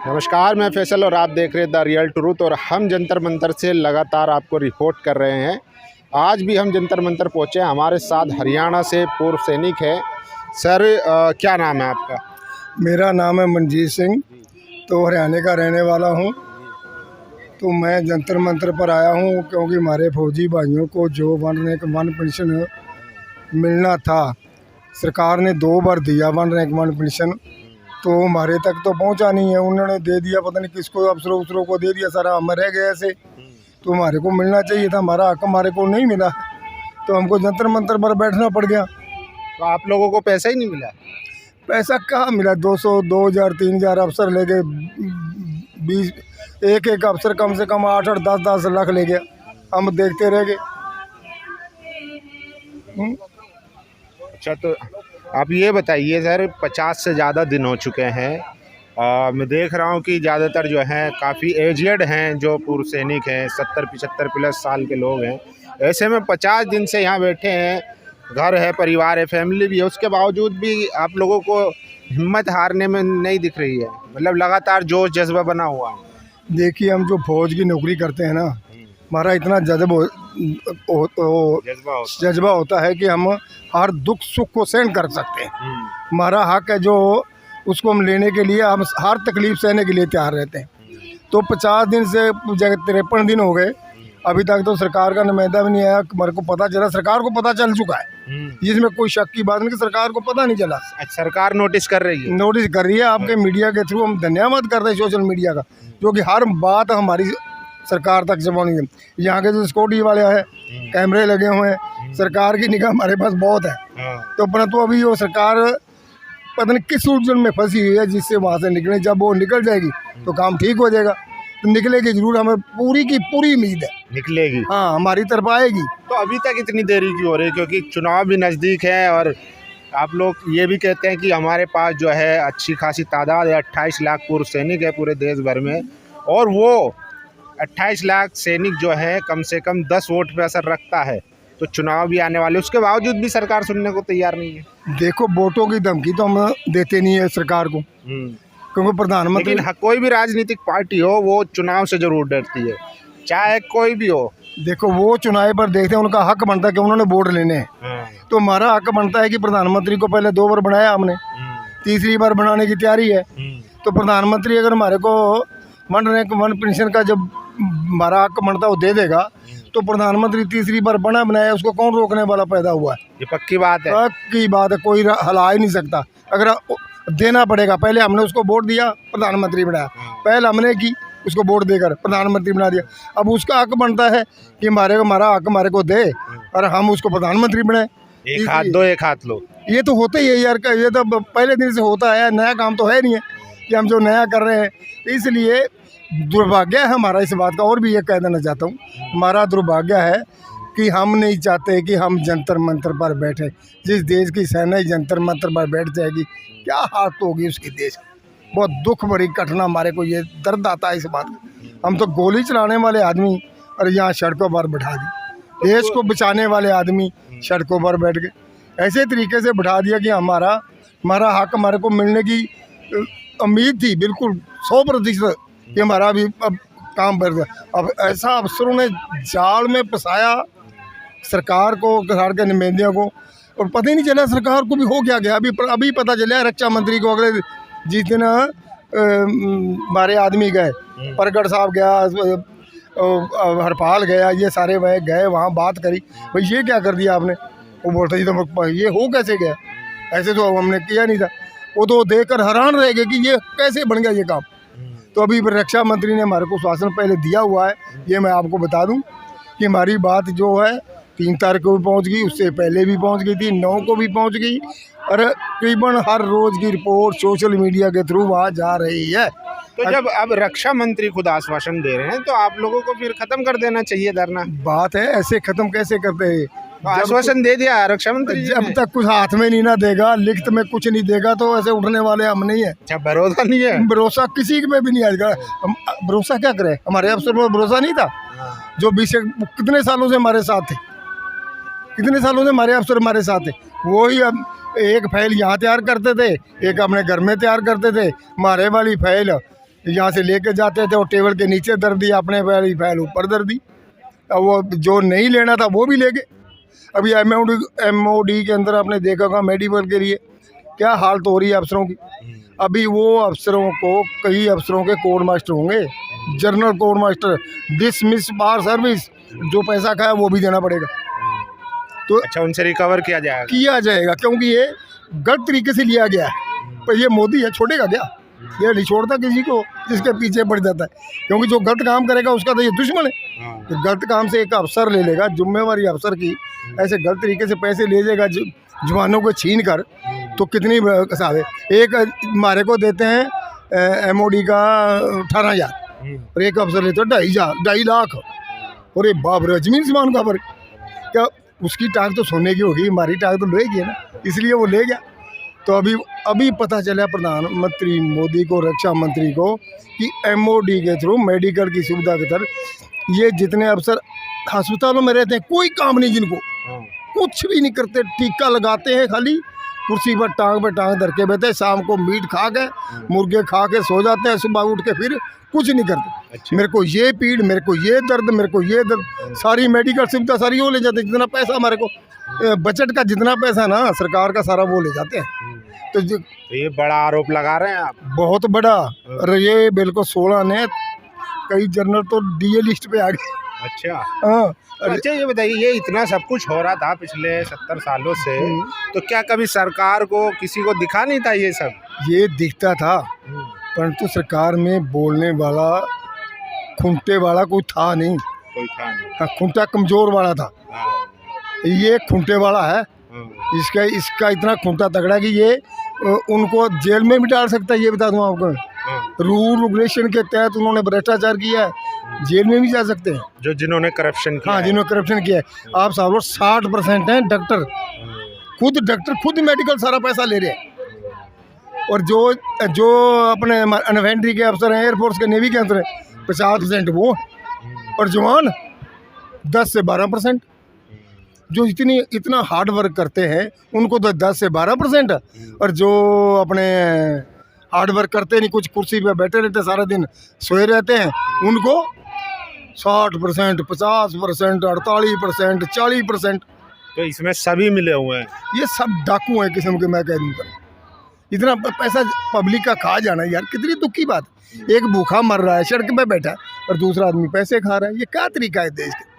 नमस्कार, मैं फैसल और आप देख रहे हैं द रियल ट्रूथ। और हम जंतर मंतर से लगातार आपको रिपोर्ट कर रहे हैं। आज भी हम जंतर मंतर पहुंचे हैं। हमारे साथ हरियाणा से पूर्व सैनिक है। सर क्या नाम है आपका? मेरा नाम है मनजीत सिंह, तो हरियाणा का रहने वाला हूं। तो मैं जंतर मंतर पर आया हूं क्योंकि हमारे फौजी भाइयों को जो वन रैंक वन पेंशन मिलना था, सरकार ने 2 बार दिया वन रैंक वन पेंशन, तो हमारे तक तो पहुंचा नहीं है। उन्होंने दे दिया, पता नहीं किसको, अफसरों को दे दिया, सारा हम रह गए ऐसे। तो हमारे को मिलना चाहिए था, हमारा हक हमारे को नहीं मिला, तो हमको जंतर मंतर पर बैठना पड़ गया। तो आप लोगों को पैसा ही नहीं मिला? पैसा कहाँ मिला? 200, 2000, 3000 अफसर ले गए। 20 एक अफसर कम से कम 8-8, 10-10 लाख ले गया। हम देखते रह गए। अच्छा, तो आप ये बताइए सर, 50 से ज़्यादा दिन हो चुके हैं। मैं देख रहा हूँ कि ज़्यादातर जो हैं काफ़ी एजेड हैं, जो पूर्व सैनिक हैं, 70-75 प्लस साल के लोग हैं। ऐसे में 50 दिन से यहाँ बैठे हैं, घर है, परिवार है, फैमिली भी है, उसके बावजूद भी आप लोगों को हिम्मत हारने में नहीं दिख रही है। मतलब लगातार जोश जज्बा बना हुआ है। देखिए, हम जो फौज की नौकरी करते हैं ना, हमारा इतना जज्बा होता है कि हम हर दुख सुख को सहन कर सकते हैं। हमारा हक है जो, उसको हम लेने के लिए हम हर तकलीफ सहने के लिए तैयार रहते हैं। तो 50 दिन से 53 दिन हो गए, अभी तक तो सरकार का नुमाइंदा भी नहीं आया। मेरे को पता चला, सरकार को पता चल चुका है, जिसमें कोई शक की बात नहीं कि सरकार को पता नहीं चला। सरकार नोटिस कर रही है? नोटिस कर रही है। आपके मीडिया के थ्रू हम धन्यवाद करते हैं, सोशल मीडिया का, जो कि हर बात हमारी सरकार तक जमानी है। यहाँ के जो सिक्योरिटी वाले हैं, कैमरे लगे हुए हैं, सरकार की निगाह हमारे पास बहुत है। तो परंतु अभी वो सरकार पता नहीं किस उलझन में फंसी हुई है, जिससे वहाँ से निकले। जब वो निकल जाएगी तो काम ठीक हो जाएगा। तो निकलेगी जरूर, हमें पूरी की पूरी उम्मीद है निकलेगी। हाँ, हमारी तरफ आएगी। तो अभी तक इतनी देरी क्यों हो रही है? क्योंकि चुनाव भी नज़दीक है और आप लोग ये भी कहते हैं कि हमारे पास जो है अच्छी खासी तादाद है, 28 लाख पूर्व सैनिक है पूरे देश भर में, और वो 28 लाख सैनिक जो है कम से कम 10 वोट पे असर रखता है। तो चुनाव भी आने वाले, उसके बावजूद भी सरकार सुनने को तैयार नहीं है। देखो, वोटों की धमकी तो हम देते नहीं है सरकार को, क्योंकि प्रधानमंत्री, लेकिन कोई भी राजनीतिक पार्टी हो वो चुनाव से जरूर डरती है, चाहे कोई भी हो। देखो, वो चुनाव पर देखते हैं, उनका हक बनता है कि उन्होंने वोट लेने हैं। तो हमारा हक बनता है कि प्रधानमंत्री को पहले 2 बार बनाया हमने, तीसरी बार बनाने की तैयारी है। तो प्रधानमंत्री अगर हमारे को वन रैंक वन पेंशन का जब हमारा हक बनता है वो दे देगा, तो प्रधानमंत्री तीसरी बार बनाया, उसको कौन रोकने वाला पैदा हुआ है? ये पक्की बात है। पक्की बात है, कोई हला ही नहीं सकता। अगर देना पड़ेगा, पहले हमने उसको वोट दिया, प्रधानमंत्री बनाया, पहले हमने की उसको वोट देकर प्रधानमंत्री बना दिया। अब उसका हक बनता है कि हमारा हक हमारे को दे और हम उसको प्रधानमंत्री बनाए। एक हाथ दो, एक हाथ लो। ये तो होता ही है यार, ये तो पहले दिन से होता है, नया काम तो है नहीं है कि हम जो नया कर रहे हैं। इसलिए दुर्भाग्य है हमारा इस बात का। और भी ये कह देना चाहता हूँ, हमारा दुर्भाग्य है कि हम नहीं चाहते कि हम जंतर मंतर पर बैठे। जिस देश की सेना ही जंतर मंतर पर बैठ जाएगी, क्या हालत होगी उसकी देश की। बहुत दुख भरी घटना, हमारे को ये दर्द आता है इस बात का। हम तो गोली चलाने वाले आदमी और यहाँ सड़कों पर बैठा दी, देश को बचाने वाले आदमी सड़कों पर बैठ गए। ऐसे तरीके से बैठा दिया कि हमारा हक हमारे को मिलने की उम्मीद थी बिल्कुल 100% कि हमारा भी अब काम बढ़ गया। अब ऐसा अफसरों ने जाल में फंसाया सरकार को, सरकार के नुमाइंदियों को, और पता ही नहीं चला सरकार को भी हो क्या गया। अभी पता चला रक्षा मंत्री को। अगले जिस दिन हमारे आदमी गए, परगढ़ साहब गया, हरपाल गया, ये सारे वह गए, वहाँ बात करी, भाई ये क्या कर दिया आपने? वो बोलते जी तो ये हो कैसे गया, ऐसे तो हमने किया नहीं था। वो तो देखकर हैरान रह गए कि ये कैसे बन गया ये काम। तो अभी रक्षा मंत्री ने हमारे को शासन पहले दिया हुआ है। ये मैं आपको बता दूं कि हमारी बात जो है 3 तारीख को भी पहुंच गई, उससे पहले भी पहुंच गई थी, 9 को भी पहुंच गई, और तकरीबन हर रोज़ की रिपोर्ट सोशल मीडिया के थ्रू वहाँ जा रही है। तो जब अब रक्षा मंत्री खुद आश्वासन दे रहे हैं, तो आप लोगों को फिर खत्म कर देना चाहिए धरना। बात है, ऐसे खत्म कैसे करते हैं? आश्वासन दे दिया रक्षा मंत्री, जब तक कुछ हाथ में नहीं ना देगा, लिखित में कुछ नहीं देगा, तो ऐसे उठने वाले हम नहीं है। अच्छा, भरोसा नहीं है? भरोसा किसी पे भी नहीं आएगा। हम भरोसा क्या करें? हमारे अफसर पर भरोसा नहीं था जो 20 कितने सालों से हमारे साथ थे, कितने सालों से हमारे अफसर हमारे साथ थे। वो ही अब एक फाइल यहाँ तैयार करते थे, एक अपने घर में तैयार करते थे। हमारे वाली फाइल यहाँ से लेके जाते थे और टेबल के नीचे दर दी, अपने वाली फाइल ऊपर दर दी। अब वो जो नहीं लेना था वो भी ले गए। अभी MOD के अंदर आपने देखा होगा मेडिकल के लिए क्या हालत हो रही है अफसरों की। अभी वो अफसरों को, कई अफसरों के कोड मास्टर होंगे, जनरल कोड मास्टर, डिसमिस बार सर्विस, जो पैसा खाया वो भी देना पड़ेगा। तो अच्छा, उनसे रिकवर किया जाएगा। क्योंकि ये गलत तरीके से लिया गया है। पर ये मोदी है, छोड़ेगा क्या? ये नहीं छोड़ता किसी को जिसके पीछे पड़ जाता है, क्योंकि जो गलत काम करेगा उसका तो ये दुश्मन है। तो गलत काम से एक अफसर ले लेगा, जिम्मेवारी अफसर की, ऐसे गलत तरीके से पैसे ले जाएगा जवानों को छीन कर, तो कितनी साहब है। एक हमारे को देते हैं MOD का 18,000 और एक अफसर लेते हैं 2.5 लाख। और बाप रे, जमीन समान का फर्क क्या? उसकी टांग तो सोने की होगी, हमारी टांग तो लोहे की है ना, इसलिए वो ले गया। तो अभी पता चला प्रधानमंत्री मोदी को, रक्षा मंत्री को, कि MOD के थ्रू मेडिकल की सुविधा के तरफ ये जितने अफसर अस्पतालों में रहते हैं, कोई काम नहीं, जिनको कुछ भी नहीं करते, टीका लगाते हैं, खाली कुर्सी पर टांग धर के बैठे, शाम को मीट खा के, मुर्गे खा के सो जाते हैं, सुबह उठ के फिर कुछ नहीं करते। अच्छा। मेरे को ये पीड़, मेरे को ये दर्द, मेरे को ये दर्द, सारी मेडिकल सुविधा सारी वो ले जाते हैं। जितना पैसा हमारे को बजट का जितना पैसा ना सरकार का, सारा वो ले जाते हैं। तो ये बड़ा आरोप लगा रहे हैं आप। बहुत बड़ा। अरे ये बिल्कुल 16 ने, कई जनरल तो DA लिस्ट पे आ गए। अच्छा। हाँ। अच्छा, ये बताइए, ये इतना सब कुछ हो रहा था पिछले 70 सालों से, तो क्या कभी सरकार को, किसी को दिखा नहीं था ये सब? ये दिखता था, परंतु सरकार में बोलने वाला, खूंटे वाला कोई था नहीं। हाँ, खूंटा कमजोर वाला था। ये खूंटे वाला है। इसका इतना खूंटा तगड़ा कि ये उनको जेल में भी डाल सकता है। ये बता दूं आपको, रूल रेगुलेशन के तहत उन्होंने भ्रष्टाचार किया है, जेल में भी जा सकते हैं जिन्होंने करप्शन किया। हाँ, जिन्होंने करप्शन किया है। आप साहब लोग 60% हैं डॉक्टर, खुद मेडिकल सारा पैसा ले रहे हैं। और जो अपने इन्फेंट्री के अफसर हैं, एयरफोर्स के, नेवी के अफसर हैं, 50% वो, और जवान 10 से 12%। जो इतना हार्ड वर्क करते हैं उनको तो 10 से 12%, और जो अपने हार्ड वर्क करते नहीं, कुछ कुर्सी पे बैठे रहते, सारा दिन सोए रहते हैं, उनको 60%, 50%, 48%, 40%। तो इसमें सभी मिले हुए हैं। ये सब डाकू हैं किस्म के, मैं कह दूँ तो। इतना पैसा पब्लिक का खा जाना यार, कितनी दुख की बात। एक भूखा मर रहा है सड़क पे बैठा है, और दूसरा आदमी पैसे खा रहा है। ये क्या तरीका है देश का?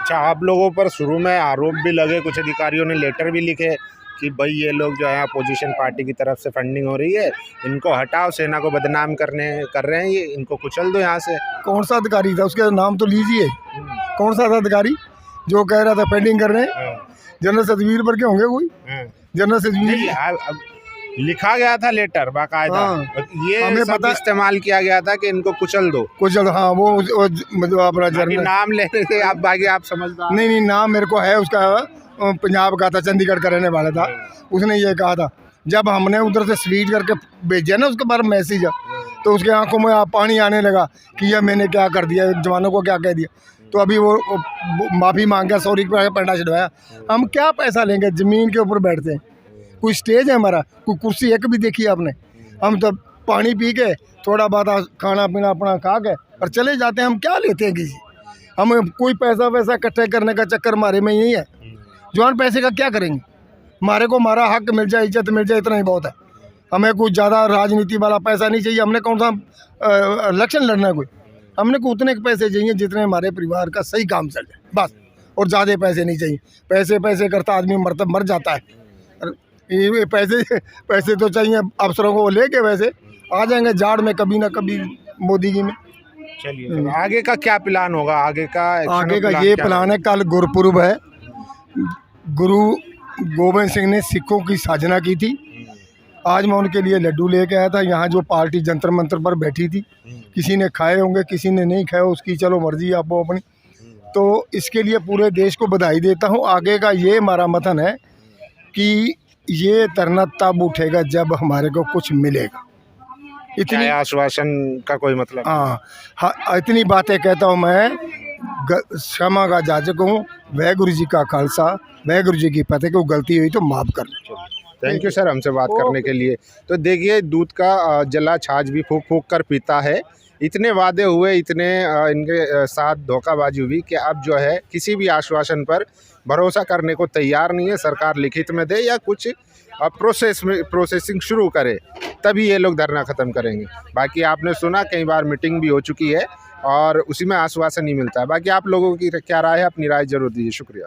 अच्छा, आप लोगों पर शुरू में आरोप भी लगे, कुछ अधिकारियों ने लेटर भी लिखे कि भाई ये लोग जो है अपोजिशन पार्टी की तरफ से फंडिंग हो रही है, इनको हटाओ, सेना को बदनाम कर रहे हैं, ये इनको कुचल दो यहाँ से। कौन सा अधिकारी था? उसके नाम तो लीजिए। कौन सा था अधिकारी जो कह रहा था फंडिंग कर रहे हैं? जनरल सतवीर पर के होंगे कोई? जनरल सतवीर लिखा गया था लेटर बाकायदा। ये हमें पता इस्तेमाल किया गया था कि इनको कुचल दो। हाँ, वो मतलब अपना जनरल नाम लेने थे आप, बाकी आप समझदार। नहीं, नाम मेरे को है उसका, पंजाब का था, चंडीगढ़ का रहने वाला था। उसने ये कहा था, जब हमने उधर से स्वीट करके भेजा ना उसके बारे में मैसेज, तो उसके आंखों में पानी आने लगा कि यह मैंने क्या कर दिया, जवानों को क्या कह दिया। तो अभी वो माफ़ी मांग गया, सॉरी पंडा चढ़वाया। हम क्या पैसा लेंगे? ज़मीन के ऊपर बैठते हैं, कोई स्टेज है हमारा? कोई कुर्सी एक भी देखी आपने? हम तो पानी पी के, थोड़ा बहुत खाना पीना अपना खा के और चले जाते हैं। हम क्या लेते हैं किसी? हमें कोई पैसा वैसा इकट्ठे करने का चक्कर हमारे में ही नहीं है। जवान पैसे का क्या करेंगे? हमारे को हमारा हक मिल जाए, इज्जत मिल जाए, इतना ही बहुत है। हमें कुछ ज़्यादा राजनीति वाला पैसा नहीं चाहिए। हमने कौन सा इलेक्शन लड़ना है कोई? हमने को उतने पैसे चाहिए जितने हमारे परिवार का सही काम चल जाए, बस। और ज़्यादा पैसे नहीं चाहिए। पैसे करता आदमी मर जाता है। ये पैसे तो चाहिए अफसरों को लेके, वैसे आ जाएंगे जाड़ में कभी ना कभी मोदी जी में। चलिए, तो आगे का क्या प्लान होगा? आगे का ये प्लान है, कल गुरपुरब है। गुरु गोबिंद सिंह ने सिखों की साधना की थी। आज मैं उनके लिए लड्डू लेके आया था। यहाँ जो पार्टी जंतर मंतर पर बैठी थी, किसी ने खाए होंगे, किसी ने नहीं खाए, उसकी चलो मर्जी आपको अपनी। तो इसके लिए पूरे देश को बधाई देता हूँ। आगे का ये हमारा मतन है कि ये धरना तब उठेगा जब हमारे को कुछ मिलेगा। इतनी आश्वासन का कोई मतलब? हाँ, इतनी बातें कहता हूँ मैं। क्षमा का जाचक हूँ। वाहेगुरु जी का खालसा, वाहेगुरु जी की फतेह। को गलती हुई तो माफ़ कर। थैंक यू सर हमसे बात करने के लिए। तो देखिए दूध का जला छाछ भी फूक फूक कर पीता है। इतने वादे हुए, इतने इनके साथ धोखाबाजी हुई कि अब जो है किसी भी आश्वासन पर भरोसा करने को तैयार नहीं है। सरकार लिखित में दे या कुछ प्रोसेसिंग शुरू करे तभी ये लोग धरना ख़त्म करेंगे। बाकी आपने सुना कई बार मीटिंग भी हो चुकी है और उसी में आश्वासन नहीं मिलता है। बाकी आप लोगों की क्या राय है, अपनी राय जरूर दीजिए। शुक्रिया।